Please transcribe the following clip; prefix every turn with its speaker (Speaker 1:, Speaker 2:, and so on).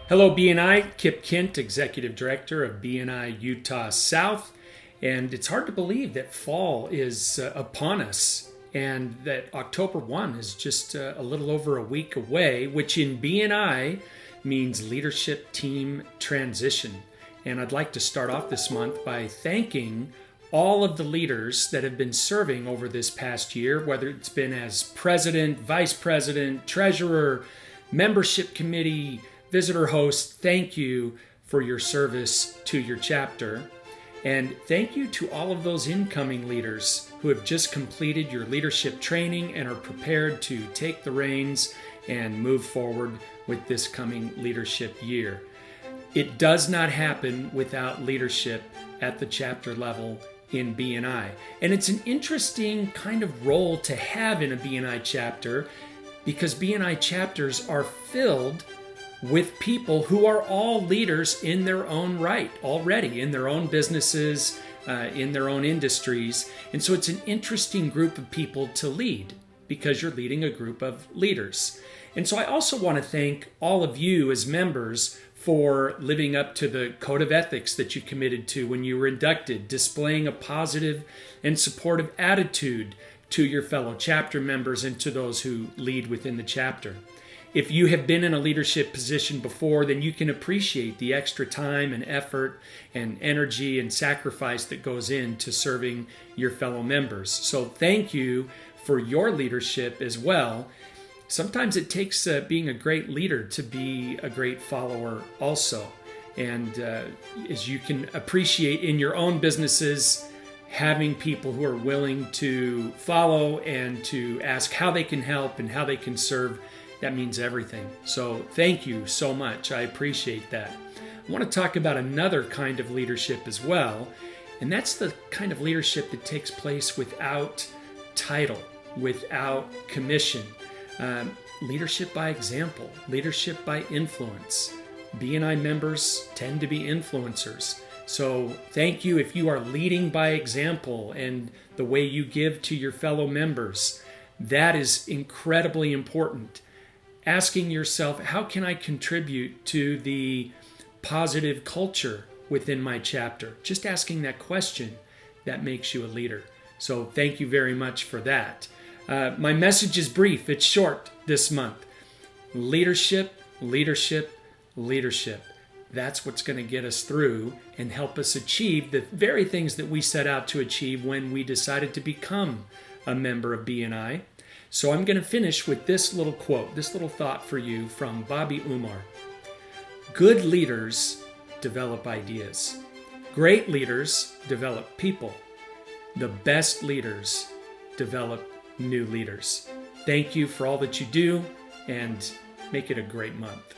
Speaker 1: Hello, BNI. Kip Kint, Executive Director of BNI Utah South. And it's hard to believe that fall is upon us and that October 1 is just a little over a week away, which in BNI means Leadership Team Transition. And I'd like to start off this month by thanking all of the leaders that have been serving over this past year, whether it's been as president, vice president, treasurer, membership committee, visitor host. Thank you for your service to your chapter. And thank you to all of those incoming leaders who have just completed your leadership training and are prepared to take the reins and move forward with this coming leadership year. It does not happen without leadership at the chapter level in BNI. And it's an interesting kind of role to have in a BNI chapter because BNI chapters are filled with people who are all leaders in their own right already, in their own businesses, in their own industries. And so it's an interesting group of people to lead because you're leading a group of leaders. And so I also want to thank all of you as members for living up to the code of ethics that you committed to when you were inducted, displaying a positive and supportive attitude to your fellow chapter members and to those who lead within the chapter. If you have been in a leadership position before, then you can appreciate the extra time and effort and energy and sacrifice that goes into serving your fellow members. So thank you for your leadership as well. Sometimes it takes being a great leader to be a great follower also. And as you can appreciate in your own businesses, having people who are willing to follow and to ask how they can help and how they can serve, that means everything. So thank you so much. I appreciate that. I want to talk about another kind of leadership as well, and that's the kind of leadership that takes place without title, without commission. Leadership by example, leadership by influence. BNI members tend to be influencers. So thank you if you are leading by example and the way you give to your fellow members. That is incredibly important. Asking yourself, how can I contribute to the positive culture within my chapter? Just asking that question, that makes you a leader. So thank you very much for that. My message is brief, it's short this month. Leadership, leadership, leadership. That's what's going to get us through and help us achieve the very things that we set out to achieve when we decided to become a member of BNI. So I'm going to finish with this little quote, this little thought for you from Bobby Umar. Good leaders develop ideas. Great leaders develop people. The best leaders develop new leaders. Thank you for all that you do, and make it a great month.